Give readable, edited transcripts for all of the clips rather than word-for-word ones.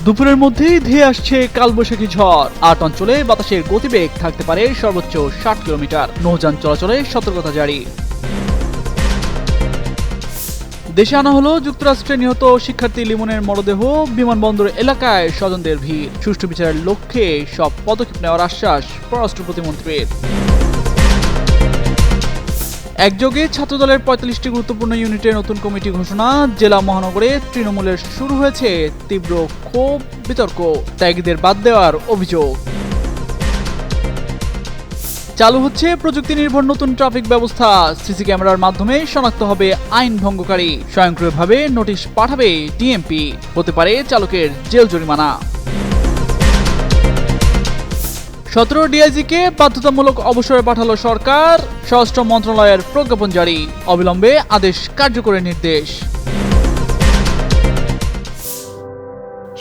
দুপুরের মধ্যেই ধেয়ে আসছে কালবৈশাখী ঝড়। ৮ অঞ্চলে বাতাসের গতিবেগ থাকতে পারে সর্বোচ্চ ৬০ কিলোমিটার। নৌযান চলাচলে সতর্কতা জারি। দেশে আনা হলো যুক্তরাষ্ট্রে নিহত শিক্ষার্থী লিমনের মরদেহ। বিমানবন্দর এলাকায় স্বজনদের ভিড়। সুষ্ঠু বিচারের লক্ষ্যে সব পদক্ষেপ নেওয়ার আশ্বাস পররাষ্ট্র প্রতিমন্ত্রীর। একযোগে ছাত্রদলের ৪৫টি গুরুত্বপূর্ণ ইউনিটের নতুন কমিটি ঘোষণা। জেলা মহানগরে তৃণমূলের শুরু হয়েছে তীব্র ক্ষোভ, বিতর্ক, ত্যাগীদের বাদ দেওয়ার অভিযোগ। চালু হচ্ছে প্রযুক্তি নির্ভর নতুন ট্রাফিক ব্যবস্থা। সিসি ক্যামেরার মাধ্যমে শনাক্ত হবে আইন ভঙ্গকারী। স্বয়ংক্রিয়ভাবে নোটিশ পাঠাবে ডিএমপি। হতে পারে চালকের জেল জরিমানা। ১৭ ডিআইজিকে বাধ্যতামূলক অবসরে পাঠালো সরকার। স্বরাষ্ট্র মন্ত্রণালয়ের প্রজ্ঞাপন জারি। অবিলম্বে আদেশ কার্যকরের নির্দেশ।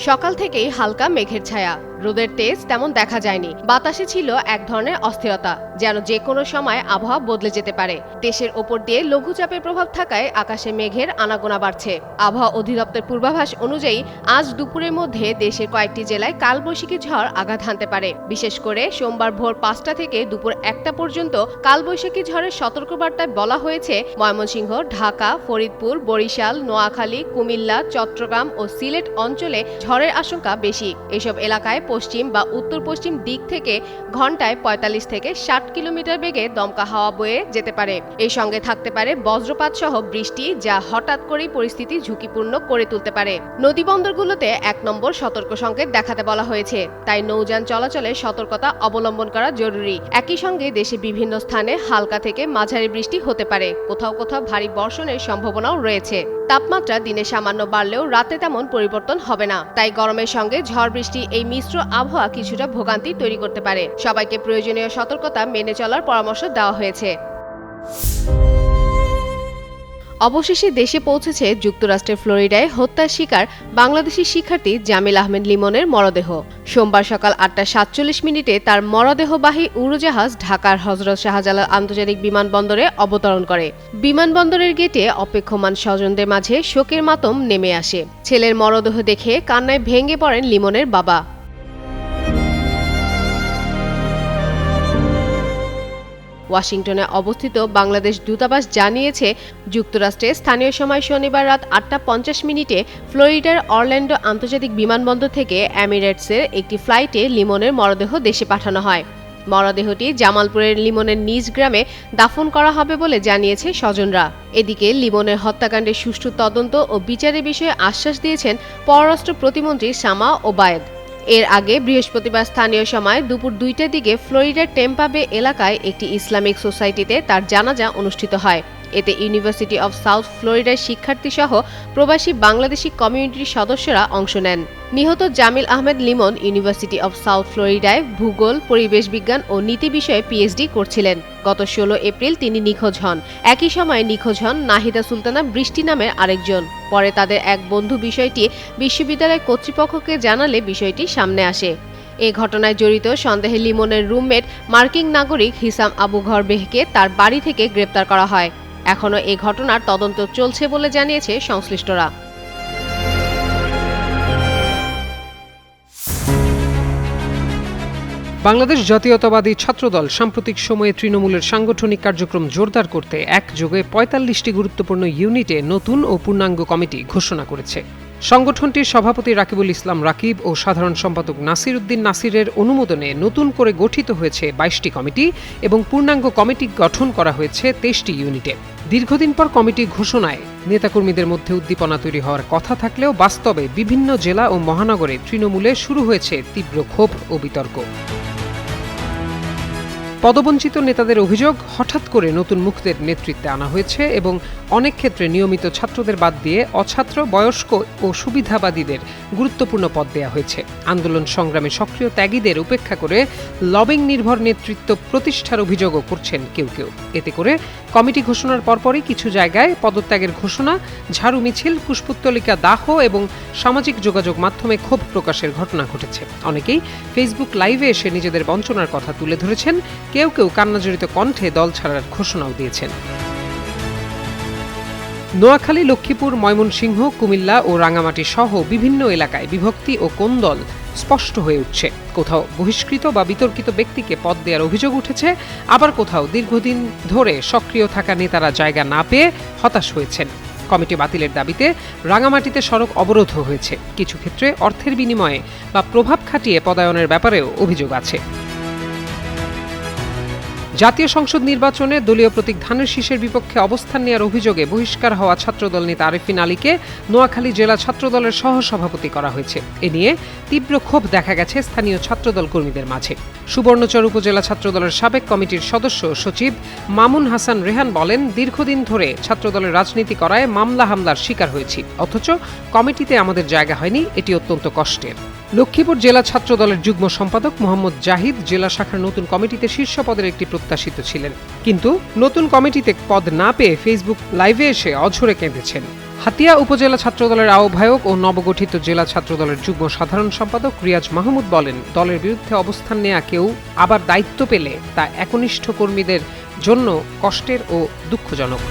সকাল থেকেই হালকা মেঘের ছায়া, রোদের তেজ তেমন দেখা যায়নি। বাতাসে ছিল এক ধরনের অস্থিরতা, যেন যে কোনো সময় আবহাওয়া বদলে যেতে পারে। দেশের ওপর দিয়ে লঘুচাপের প্রভাব থাকায় আকাশে মেঘের আনাগোনা বাড়ছে। আবহাওয়া অধিদপ্তর পূর্বাভাস অনুযায়ী আজ দুপুরের মধ্যে দেশের কয়েকটি জেলায় কালবৈশাখী ঝড় আঘাত হানতে পারে। বিশেষ করে সোমবার ভোর ৫টা থেকে দুপুর ১টা পর্যন্ত কালবৈশাখী ঝড়ের সতর্কবার্তায় বলা হয়েছে ময়মনসিংহ, ঢাকা, ফরিদপুর, বরিশাল, নোয়াখালী, কুমিল্লা, চট্টগ্রাম ও সিলেট অঞ্চলে ঝড়ের আশঙ্কা বেশি। এসব এলাকায় পশ্চিম বা উত্তর পশ্চিম দিক থেকে ঘন্টায় ৪৫ থেকে ৬০ কিলোমিটার বেগে দমকা হাওয়া বয়ে যেতে পারে। এই সঙ্গে থাকতে পারে বজ্রপাত সহ বৃষ্টি, যা হঠাৎ করেই পরিস্থিতি ঝুঁকিপূর্ণ করে তুলতে পারে। নদী বন্দরগুলোতে ১ নম্বর সতর্ক সংকেত দেখাতে বলা হয়েছে, তাই নৌযান চলাচলে সতর্কতা অবলম্বন করা জরুরি। একই সঙ্গে দেশে বিভিন্ন স্থানে হালকা থেকে মাঝারি বৃষ্টি হতে পারে। কোথাও কোথাও ভারী বর্ষণের সম্ভাবনাও রয়েছে। তাপমাত্রা দিনে সামান্য বাড়লেও রাতে তেমন পরিবর্তন হবে না, তাই গরমের সঙ্গে ঝড় বৃষ্টি এই মিশ্র আবহাওয়া কিছুটা ভোগান্তি তৈরি করতে পারে। সবাইকে প্রয়োজনীয় সতর্কতা মেনে চলার পরামর্শ দেওয়া হয়েছে। অবশেষে দেশে পৌঁছেছে যুক্তরাষ্ট্রের ফ্লোরিডায় হত্যার শিকার বাংলাদেশি শিক্ষার্থী জামিল আহমেদ লিমনের মরদেহ। সোমবার সকাল ৮টা ৪৭ তার মরদেহবাহী উড়োজাহাজ ঢাকার হযরত শাহজালাল আন্তর্জাতিক বিমানবন্দরে অবতরণ করে। বিমানবন্দরের গেটে অপেক্ষমান স্বজনদের মাঝে শোকের মাতম নেমে আসে। ছেলের মরদেহ দেখে কান্নায় ভেঙে পড়েন লিমনের বাবা। ওয়াশিংটনে অবস্থিত বাংলাদেশ দূতাবাস জানিয়েছে, যুক্তরাষ্ট্রে স্থানীয় সময় শনিবার রাত ৮টা ৫০ ফ্লোরিডার অরল্যান্ডো আন্তর্জাতিক বিমানবন্দর থেকে এমিরেটসের একটি ফ্লাইটে লিমনের মরদেহ দেশে পাঠানো হয়। মরদেহটি জামালপুরের লিমনের নিজ গ্রামে দাফন করা হবে বলে জানিয়েছে স্বজনরা। এদিকে লিমনের হত্যাকাণ্ডের সুষ্ঠু তদন্ত ও বিচারের বিষয়ে আশ্বাস দিয়েছেন পররাষ্ট্র প্রতিমন্ত্রী শামা ওবায়েদ। এর আগে বৃহস্পতিবার স্থানীয় সময় দুপুর ২টার দিকে ফ্লোরিডার টেম্পা বে এলাকায় একটি ইসলামিক সোসাইটিতে তার জানাজা অনুষ্ঠিত হয়। এতে ইউনিভার্সিটি অব সাউথ ফ্লোরিডার শিক্ষার্থী সহ প্রবাসী বাংলাদেশি কমিউনিটির সদস্যরা অংশ নেন। নিহত Jamil Ahmed Limon university of south ফ্লোরিডায় ভূগোল, পরিবেশ বিজ্ঞান ও নীতি বিষয়ে পিএইচডি করছিলেন। গত ১৬ এপ্রিল তিনি নিখোঁজ হন। একই সময়ে নিখোঁজ হন নাহিদা সুলতানা বৃষ্টি নামের আরেকজন। পরে তাদের এক বন্ধু বিষয়টি বিশ্ববিদ্যালয় কর্তৃপক্ষকে জানালে বিষয়টি সামনে আসে। এ ঘটনায় জড়িত সন্দেহে লিমনের রুমমেট মার্কিন নাগরিক হিসাম আবু ঘরবেহকে তার বাড়ি থেকে গ্রেপ্তার করা হয়। এখনও এ ঘটনার তদন্ত চলছে বলে জানিয়েছে সংশ্লিষ্টরা। বাংলাদেশ জাতীয়তাবাদী ছাত্রদল সাম্প্রতিক সময়ে তৃণমূলের সাংগঠনিক কার্যক্রম জোরদার করতে একযোগে ৪৫টি গুরুত্বপূর্ণ ইউনিটে নতুন ও পূর্ণাঙ্গ কমিটি ঘোষণা করেছে। সংগঠনটির সভাপতি রাকিবুল ইসলাম রাকিব ও সাধারণ সম্পাদক নাসির উদ্দিন নাসিরের অনুমোদনে নতুন করে গঠিত হয়েছে ২২টি কমিটি এবং পূর্ণাঙ্গ কমিটি গঠন করা হয়েছে ২৩টি ইউনিটে। দীর্ঘদিন পর কমিটি ঘোষণায় নেতাকর্মীদের মধ্যে উদ্দীপনা তৈরি হওয়ার কথা থাকলেও বাস্তবে বিভিন্ন জেলা ও মহানগরে তৃণমূলে শুরু হয়েছে তীব্র ক্ষোভ ও বিতর্ক। পদবঞ্চিত নেতাদের অভিযোগ, হঠাৎ করে নতুন মুখদের নেতৃত্বে আনা হয়েছে এবং অনেক ক্ষেত্রে নিয়মিত ছাত্রদের বাদ দিয়ে অছাত্র, বয়স্ক ও সুবিধাবাদীদের গুরুত্বপূর্ণ পদ দেওয়া হয়েছে। আন্দোলন সংগ্রামে সক্রিয় ত্যাগীদের উপেক্ষা করে লবিং নির্ভর নেতৃত্ব প্রতিষ্ঠার অভিযোগও করছেন কেউ কেউ। এতে করে কমিটি ঘোষণার পরপরই কিছু জায়গায় পদত্যাগের ঘোষণা, ঝাড়ু মিছিল, পুষ্পোত্তলিকা দাহ এবং সামাজিক যোগাযোগ মাধ্যমে ক্ষোভ প্রকাশের ঘটনা ঘটেছে। অনেকেই ফেসবুক লাইভে এসে নিজেদের বঞ্চনার কথা তুলে ধরেছেন। কেউ কেউ কান্নাজড়িত কণ্ঠে দল ছাড়ার ঘোষণাও দিয়েছেন। নোয়াখালী, লক্ষ্মীপুর, ময়মনসিংহ, কুমিল্লা ও রাঙামাটি সহ বিভিন্ন এলাকায় বিভক্তি ও কোন্দল স্পষ্ট হয়ে উঠছে। কোথাও বহিষ্কৃত বা বিতর্কিত ব্যক্তিকে পদ দেওয়ার অভিযোগ উঠেছে, আবার কোথাও দীর্ঘদিন ধরে সক্রিয় থাকা নেতারা জায়গা না পেয়ে হতাশ হয়েছেন। কমিটি বাতিলের দাবিতে রাঙামাটিতে সড়ক অবরোধ হয়েছে। কিছু ক্ষেত্রে অর্থের বিনিময়ে বা প্রভাব খাটিয়ে পদায়নের ব্যাপারেও অভিযোগ আছে। জাতীয় সংসদ নির্বাচনে দলীয় প্রতীক ধানের শীষের বিপক্ষে অবস্থান নেওয়ার অভিযোগে বহিষ্কার হওয়া ছাত্রদল নেতা আরেফিন আলীকে নোয়াখালী জেলা ছাত্রদলের সহসভাপতি করা হয়েছে। এ নিয়ে তীব্র ক্ষোভ দেখা গেছে স্থানীয় ছাত্রদল কর্মীদের মাঝে। সুবর্ণচর উপজেলা ছাত্রদলের সাবেক কমিটির সদস্য সচিব মামুন হাসান রেহান বলেন, দীর্ঘদিন ধরে ছাত্রদলের রাজনীতি করায় মামলা হামলার শিকার হয়েছি, অথচ কমিটিতে আমাদের জায়গা হয়নি, এটি অত্যন্ত কষ্টের। লক্ষ্মীপুর জেলা ছাত্রদলের যুগ্ম সম্পাদক মোহাম্মদ জাহিদ জেলা শাখার নতুন কমিটিতে শীর্ষ পদের একটি প্রত্যাশিত ছিলেন, কিন্তু নতুন কমিটিতে পদ না পেয়ে ফেসবুক লাইভে এসে অঝরে কেঁদেছেন। হাতিয়া উপজেলা ছাত্রদলের আহ্বায়ক ও নবগঠিত জেলা ছাত্রদলের যুগ্ম সাধারণ সম্পাদক রিয়াজ মাহমুদ বলেন, দলের বিরুদ্ধে অবস্থান নেওয়া কেউ আবার দায়িত্ব পেলে তা একনিষ্ঠ কর্মীদের জন্য কষ্টের ও দুঃখজনক।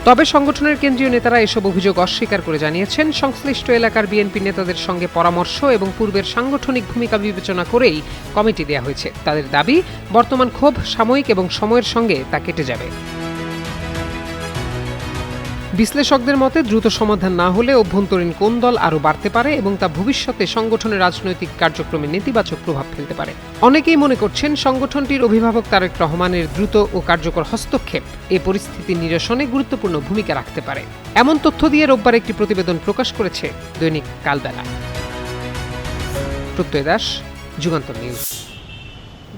তবে সংগঠনের কেন্দ্রীয় নেতারা এসব অভিযোগ অস্বীকার করে জানিয়েছেন, সংশ্লিষ্ট এলাকার বিএনপি নেতাদের সঙ্গে পরামর্শ এবং পূর্বের সাংগঠনিক ভূমিকা বিবেচনা করেই কমিটি দেয়া হয়েছে। তাদের দাবি, বর্তমান ক্ষোভ সাময়িক এবং সময়ের সঙ্গে তা কেটে যাবে। বিশ্লেষকদের মতে, দ্রুত সমাধান না হলে অভ্যন্তরীণ কোন্দল আরও বাড়তে পারে এবং তা ভবিষ্যতে সংগঠনের রাজনৈতিক কার্যক্রমে নেতিবাচক প্রভাব ফেলতে পারে। অনেকেই মনে করছেন, সংগঠনটির অভিভাবক তারেক রহমানের দ্রুত ও কার্যকর হস্তক্ষেপ এ পরিস্থিতি নিরসনে গুরুত্বপূর্ণ ভূমিকা রাখতে পারে। এমন তথ্য দিয়ে রোববার একটি প্রতিবেদন প্রকাশ করেছে দৈনিক কালবেলা। প্রত্যয় দাস, যুগান্তর নিউজ।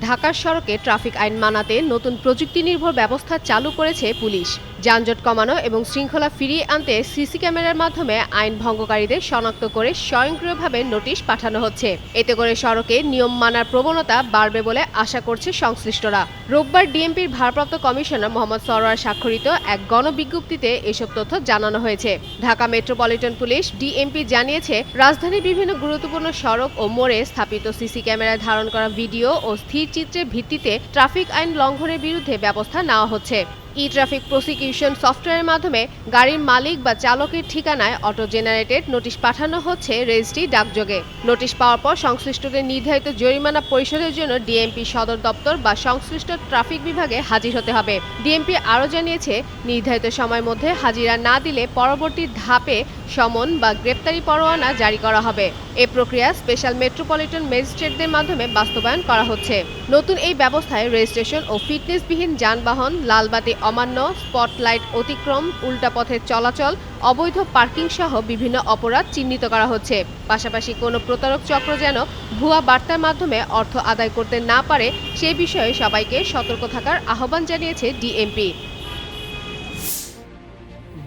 ঢাকার সড়কে ট্রাফিক আইন মানাতে নতুন প্রযুক্তি নির্ভর ব্যবস্থা চালু করেছে পুলিশ। যানজট কমানো এবং শৃঙ্খলা ফিরিয়ে আনতে সিসি ক্যামেরার মাধ্যমে আইন ভঙ্গকারীদের শনাক্ত করে স্বয়ংক্রিয়ভাবে নোটিশ পাঠানো হচ্ছে। এতে করে সড়কে নিয়ম মানার প্রবণতা বাড়বে বলে আশা করছে সংশ্লিষ্টরা। রোববার ডিএমপির ভারপ্রাপ্ত কমিশনার মোহাম্মদ সরোয়ার স্বাক্ষরিত এক গণবিজ্ঞপ্তিতে এসব তথ্য জানানো হয়েছে। ঢাকা মেট্রোপলিটন পুলিশ ডিএমপি জানিয়েছে, রাজধানীর বিভিন্ন গুরুত্বপূর্ণ সড়ক ও মোড়ে স্থাপিত সিসি ক্যামেরায় ধারণ করা ভিডিও ও স্থির চিত্রের ভিত্তিতে ট্রাফিক আইন লঙ্ঘনের বিরুদ্ধে ব্যবস্থা নেওয়া হচ্ছে। ই ট্রাফিক প্রসিকিউশন সফটওয়্যারের মাধ্যমে গাড়ির মালিক বা চালকের ঠিকানায় অটো জেনারেটেড নোটিশ পাঠানো হচ্ছে রেজিস্ট্রি ডাকযোগে। নোটিশ পাওয়ার পর সংশ্লিষ্টদের নির্ধারিত জরিমানা পরিশোধের জন্য ডিএমপি সদর দপ্তর বা সংশ্লিষ্ট ট্রাফিক বিভাগে হাজির হতে হবে। ডিএমপি আরও জানিয়েছে, নির্ধারিত সময়ের মধ্যে হাজিরা না দিলে পরবর্তী ধাপে সমন বা গ্রেপ্তারি পরোয়ানা জারি করা হবে। এ প্রক্রিয়া স্পেশাল মেট্রোপলিটন ম্যাজিস্ট্রেটদের মাধ্যমে বাস্তবায়ন করা হচ্ছে। নতুন এই ব্যবস্থায় রেজিস্ট্রেশন ও ফিটনেসবিহীন যানবাহন, লালবাতি অমান্য, স্পটলাইট অতিক্রম, উল্টা পথে চলাচল, অবৈধ পার্কিং সহ বিভিন্ন অপরাধ চিহ্নিত করা হচ্ছে। পাশাপাশি কোনো প্রতারক চক্র যেন ভুয়া বার্তার মাধ্যমে অর্থ আদায় করতে না পারে সে বিষয়ে সবাইকে সতর্ক থাকার আহ্বান জানিয়েছে ডিএমপি।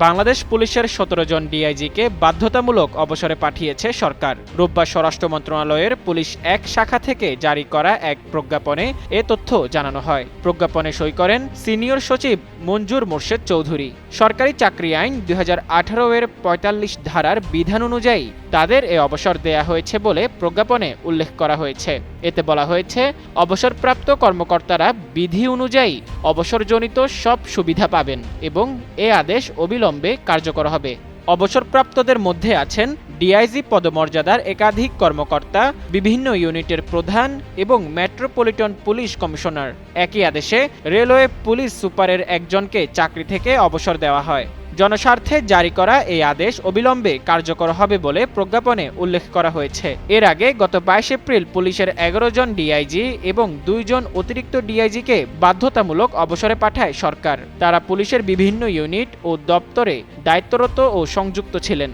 বাংলাদেশ পুলিশের ১৭ জন ডিআইজিকে বাধ্যতামূলক অবসরে পাঠিয়েছে সরকার। রোববার স্বরাষ্ট্র মন্ত্রণালয়ের পুলিশ এক শাখা থেকে জারি করা এক প্রজ্ঞাপনে এ তথ্য জানানো হয়। প্রজ্ঞাপনে সই করেন সিনিয়র সচিব মঞ্জুর মোর্শেদ চৌধুরী। সরকারি চাকরি আইন ২০১৮ এর ৪৫ ধারার বিধান অনুযায়ী তাদের এ অবসর দেয়া হয়েছে বলে প্রজ্ঞাপনে উল্লেখ করা হয়েছে। এতে বলা হয়েছে, অবসরপ্রাপ্ত কর্মকর্তারা বিধি অনুযায়ী অবসরজনিত সব সুবিধা পাবেন এবং এ আদেশ অবিলম্বে কার্যকর হবে। অবসরপ্রাপ্তদের মধ্যে আছেন ডিআইজি পদমর্যাদার একাধিক কর্মকর্তা, বিভিন্ন ইউনিটের প্রধান এবং মেট্রোপলিটন পুলিশ কমিশনার। একই আদেশে রেলওয়ে পুলিশ সুপারের একজনকে চাকরি থেকে অবসর দেওয়া হয়। জনস্বার্থে জারি করা এই আদেশ অবিলম্বে কার্যকর হবে বলে প্রজ্ঞাপনে উল্লেখ করা হয়েছে। এর আগে গত ২২ এপ্রিল পুলিশের ১১ জন ডিআইজি এবং ২ জন অতিরিক্ত ডিআইজিকে বাধ্যতামূলক অবসরে পাঠায় সরকার। তারা পুলিশের বিভিন্ন ইউনিট ও দপ্তরে দায়িত্বরত ও সংযুক্ত ছিলেন।